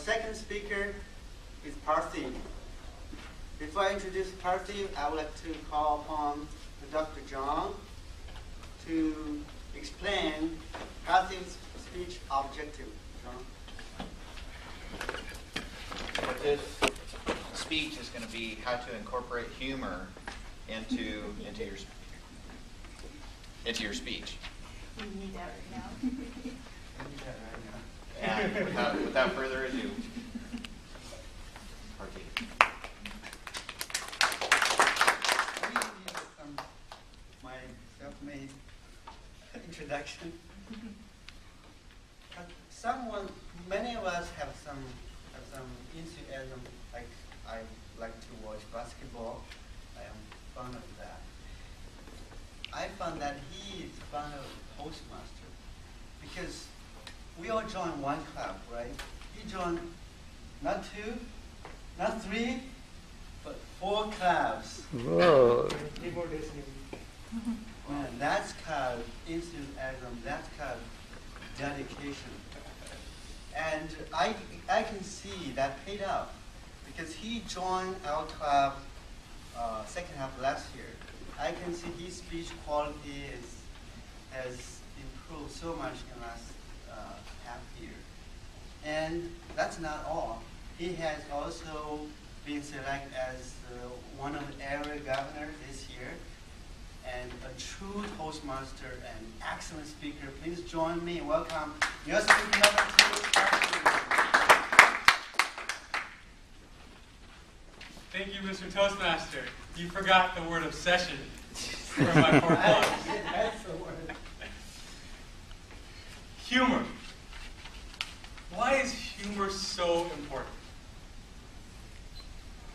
second speaker is Parthiv. Before I introduce Parthiv, I would like to call upon Dr. John to explain Parthiv's speech objective. John? What this speech is going to be how to incorporate humor into your speech. We need that right now. And without further ado, Parthiv. My self-made introduction. Many of us have some enthusiasm. Like I like to watch basketball. I am fond of that. I found that he is fond of Toastmaster because we all join one club, right? He joined not 2, not 3, but 4 clubs. Whoa. Man, that's called enthusiasm. That's called dedication. And I can see that paid off because he joined our club second half last year. I can see his speech quality has improved so much in the last half year. And that's not all. He has also been selected as one of the area governors this year and a true Toastmaster and excellent speaker. Please join me and welcome your speaker number 2. Thank you, Mr. Toastmaster. You forgot the word obsession for my 4 points. That's the word. Humor. Why is humor so important?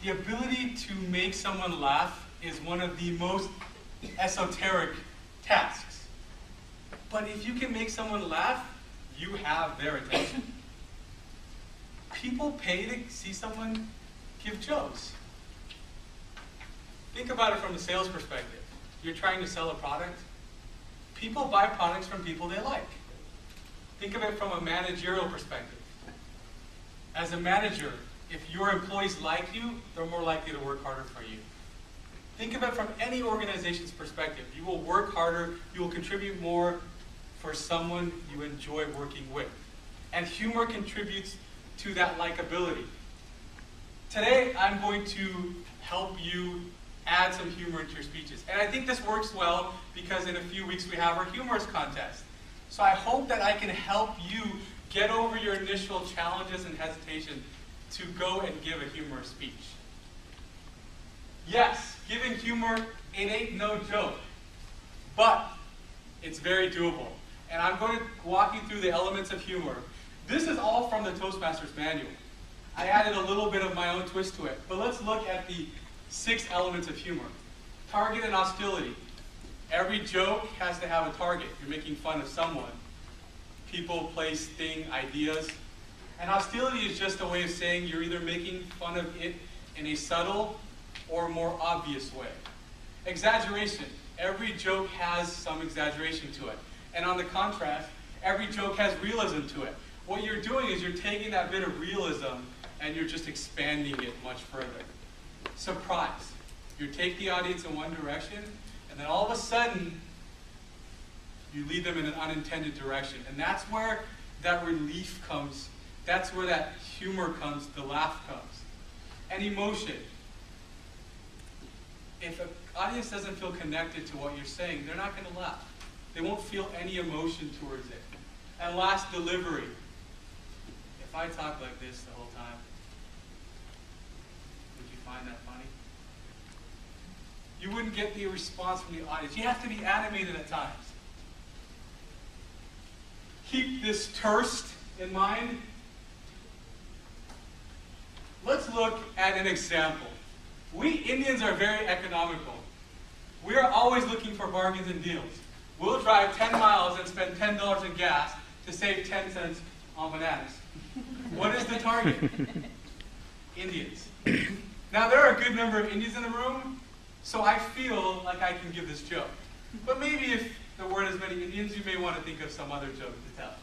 The ability to make someone laugh is one of the most esoteric tasks. But if you can make someone laugh, you have their attention. People pay to see someone give jokes. Think about it from a sales perspective. You're trying to sell a product. People buy products from people they like. Think of it from a managerial perspective. As a manager, if your employees like you, they're more likely to work harder for you. Think of it from any organization's perspective. You will work harder, you will contribute more for someone you enjoy working with. And humor contributes to that likability. Today, I'm going to help you add some humor into your speeches. And I think this works well because in a few weeks we have our humorous contest. So I hope that I can help you get over your initial challenges and hesitation to go and give a humorous speech. Yes, giving humor, it ain't no joke, but it's very doable. And I'm going to walk you through the elements of humor. This is all from the Toastmasters manual. I added a little bit of my own twist to it, but let's look at the 6 elements of humor. Target and hostility. Every joke has to have a target. You're making fun of someone. People, place, thing, ideas. And hostility is just a way of saying you're either making fun of it in a subtle or more obvious way. Exaggeration. Every joke has some exaggeration to it. And on the contrast, every joke has realism to it. What you're doing is you're taking that bit of realism and you're just expanding it much further. Surprise. You take the audience in one direction, and then all of a sudden, you lead them in an unintended direction. And that's where that relief comes. That's where that humor comes, the laugh comes. And emotion. If an audience doesn't feel connected to what you're saying, they're not going to laugh. They won't feel any emotion towards it. And last, delivery. If I talk like this the whole time, would you find that funny? You wouldn't get the response from the audience. You have to be animated at times. Keep this terse in mind. Let's look at an example. We Indians are very economical. We are always looking for bargains and deals. We'll drive 10 miles and spend $10 in gas to save 10 cents on bananas. What is the target? Indians. Now, there are a good number of Indians in the room, so I feel like I can give this joke. But maybe if there weren't as many Indians, you may want to think of some other joke to tell.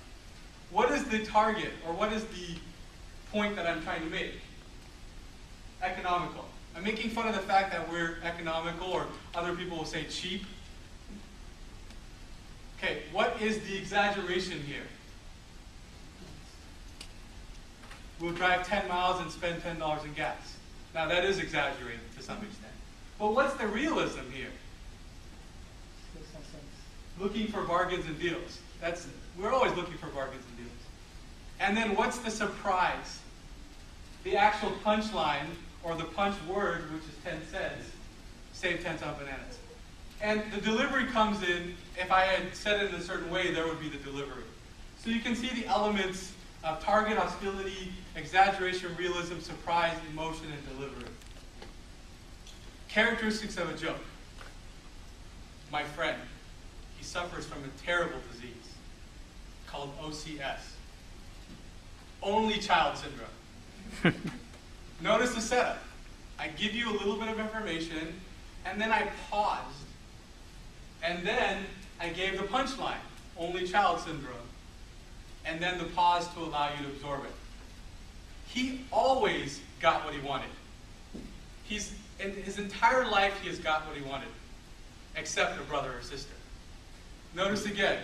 What is the target, or what is the point that I'm trying to make. Economical. I'm making fun of the fact that we're economical, or other people will say cheap. Okay, what is the exaggeration here? We'll drive 10 miles and spend $10 in gas. Now that is exaggerated to some extent. But what's the realism here? Looking for bargains and deals. We're always looking for bargains and deals. And then what's the surprise? The actual punchline, or the punch word, which is 10 cents, save 10 on bananas. And the delivery comes in, if I had said it in a certain way, there would be the delivery. So you can see the elements of target, hostility, exaggeration, realism, surprise, emotion, and delivery. Characteristics of a joke. My friend, he suffers from a terrible disease called OCS. Only child syndrome. Notice the setup. I give you a little bit of information, and then I paused, and then I gave the punchline, only child syndrome, and then the pause to allow you to absorb it. He always got what he wanted. In his entire life, he has got what he wanted, except a brother or sister. Notice again,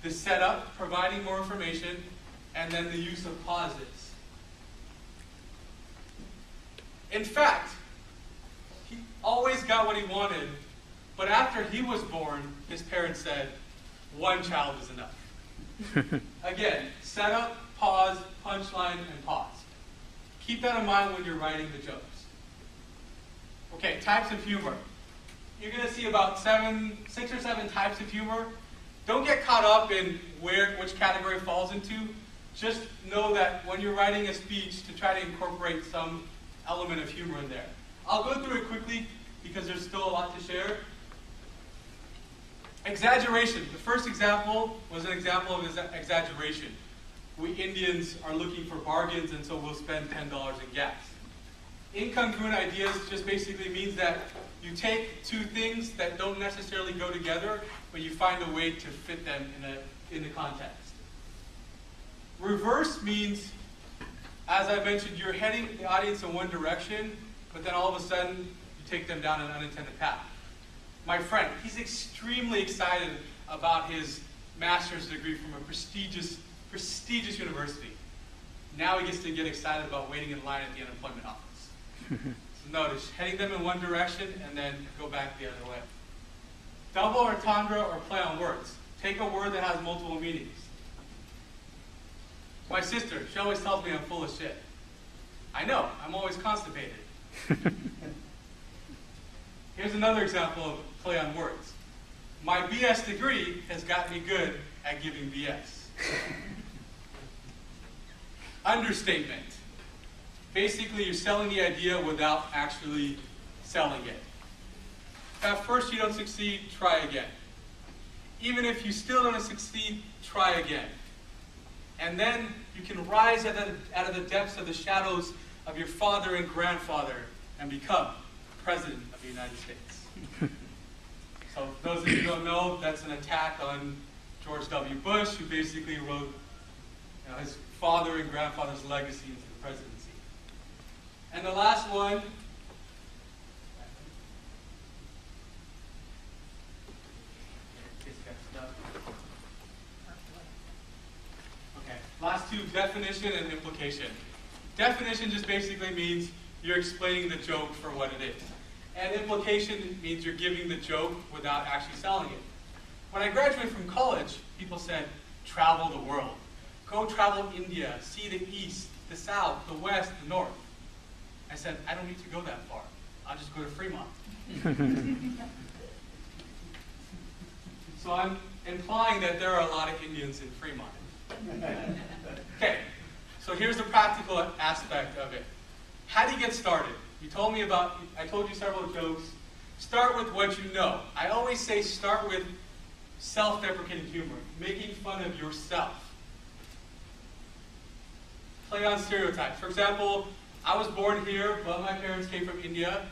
the setup, providing more information, and then the use of pauses. In fact, he always got what he wanted, but after he was born, his parents said, one child is enough. Again, setup, pause, punchline, and pause. Keep that in mind when you're writing the jokes. Okay, types of humor. You're going to see about 6 or 7 types of humor. Don't get caught up in which category it falls into. Just know that when you're writing a speech, to try to incorporate some element of humor in there. I'll go through it quickly because there's still a lot to share. Exaggeration. The first example was an example of exaggeration. We Indians are looking for bargains, and so we'll spend $10 in gas. Incongruent ideas just basically means that you take two things that don't necessarily go together, but you find a way to fit them in the context. Reverse means, as I mentioned, you're heading the audience in one direction, but then all of a sudden you take them down an unintended path. My friend, he's extremely excited about his master's degree from a prestigious university. Now he gets to get excited about waiting in line at the unemployment office. So notice, heading them in one direction and then go back the other way. Double entendre or play on words. Take a word that has multiple meanings. My sister, she always tells me I'm full of shit. I know, I'm always constipated. Here's another example of play on words. My BS degree has got me good at giving BS. Understatement. Basically, you're selling the idea without actually selling it. If at first you don't succeed, try again. Even if you still don't succeed, try again. And then you can rise out of the depths of the shadows of your father and grandfather and become President of the United States. So those of you who don't know, that's an attack on George W. Bush, who basically wrote his father and grandfather's legacy into the presidency. And the last one, last two, definition and implication. Definition just basically means you're explaining the joke for what it is. And implication means you're giving the joke without actually selling it. When I graduated from college, people said, travel the world. Go travel India, see the East, the South, the West, the North. I said, I don't need to go that far. I'll just go to Fremont. So I'm implying that there are a lot of Indians in Fremont. Okay, so here's the practical aspect of it. How do you get started? I told you several jokes. Start with what you know. I always say start with self-deprecating humor, making fun of yourself. Play on stereotypes. For example, I was born here, but my parents came from India,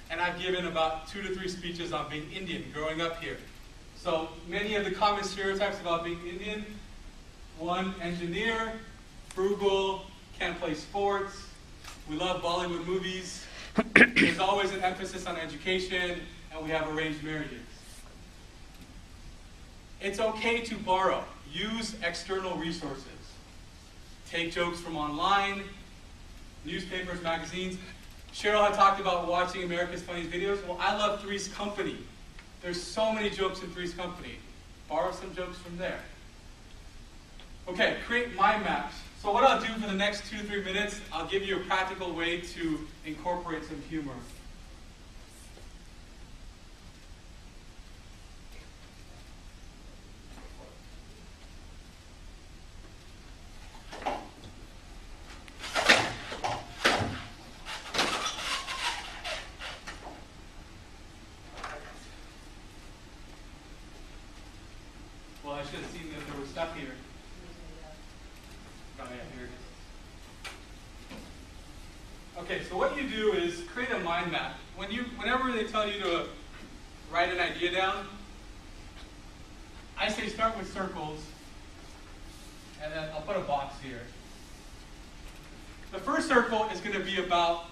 and I've given about 2 to 3 speeches on being Indian growing up here. So many of the common stereotypes about being Indian: 1, engineer, frugal, can't play sports. We love Bollywood movies. There's always an emphasis on education, and we have arranged marriages. It's okay to borrow. Use external resources. Take jokes from online, newspapers, magazines. Cheryl had talked about watching America's Funniest Videos. Well, I love Three's Company. There's so many jokes in Three's Company. Borrow some jokes from there. Okay, create mind maps. So what I'll do for the next 2 to 3 minutes, I'll give you a practical way to incorporate some humor. Well, I should have seen that there was stuff here. Oh, yeah, here it is. Okay, so what you do is create a mind map. Whenever they tell you to write an idea down, I say start with circles, and then I'll put a box here. The first circle is going to be about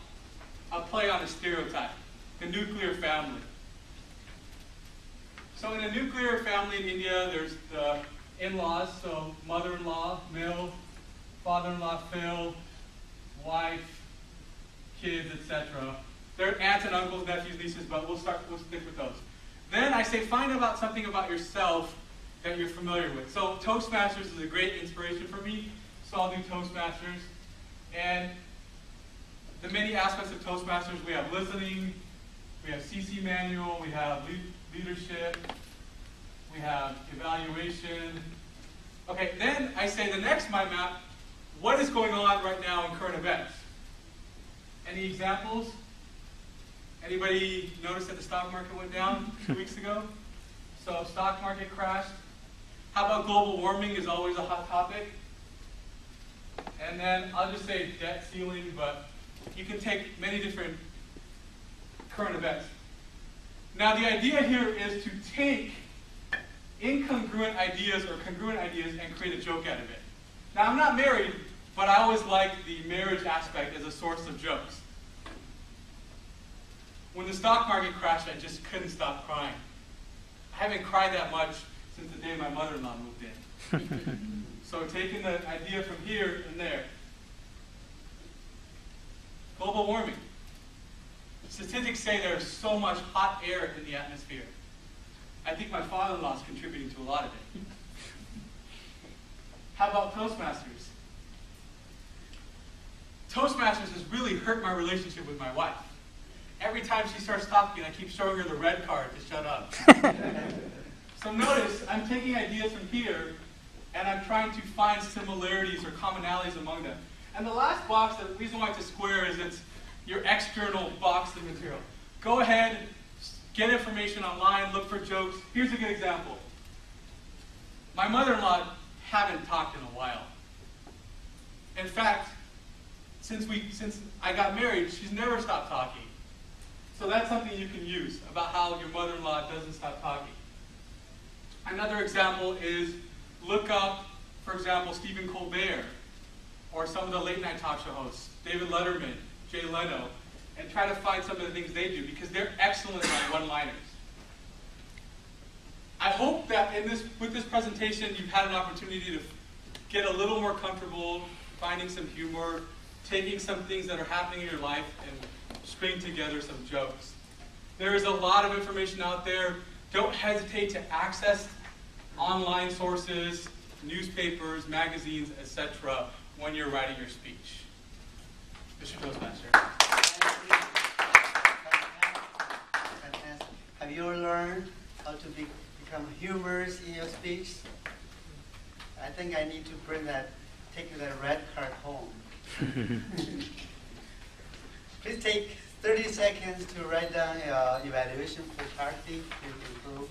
a play on a stereotype, the nuclear family. So in a nuclear family in India, there's the in-laws, so mother-in-law, Mill, father-in-law, Phil, wife, kids, etc. They're aunts and uncles, nephews, nieces, but we'll stick with those. Then I say find out something about yourself that you're familiar with. So Toastmasters is a great inspiration for me, so I'll do Toastmasters. And the many aspects of Toastmasters, we have listening, we have CC manual, we have leadership, we have evaluation. Okay, then I say the next mind map, what is going on right now in current events? Any examples? Anybody notice that the stock market went down 2 weeks ago? So stock market crashed. How about global warming is always a hot topic? And then I'll just say debt ceiling, but you can take many different current events. Now the idea here is to take incongruent ideas or congruent ideas and create a joke out of it. Now I'm not married, but I always like the marriage aspect as a source of jokes. When the stock market crashed, I just couldn't stop crying. I haven't cried that much since the day my mother-in-law moved in. So taking the idea from here and there. Global warming. Statistics say there's so much hot air in the atmosphere. I think my father-in-law is contributing to a lot of it. How about Toastmasters? Toastmasters has really hurt my relationship with my wife. Every time she starts talking, I keep showing her the red card to shut up. So notice, I'm taking ideas from here, and I'm trying to find similarities or commonalities among them. And the last box, the reason why it's a square is it's your external box of material. Go ahead, get information online, look for jokes. Here's a good example. My mother-in-law haven't talked in a while. In fact, since I got married, she's never stopped talking. So that's something you can use about how your mother-in-law doesn't stop talking. Another example is look up, for example, Stephen Colbert, or some of the late-night talk show hosts, David Letterman, Jay Leno, and try to find some of the things they do, because they're excellent at one-liners. I hope that with this presentation, you've had an opportunity to get a little more comfortable finding some humor, taking some things that are happening in your life, and string together some jokes. There is a lot of information out there. Don't hesitate to access online sources, newspapers, magazines, etc. when you're writing your speech. Mr. Toastmaster. Fantastic. Have you learned how to become humorous in your speech? I think I need to take that red card home. Please take 30 seconds to write down your evaluation for Parthiv to improve.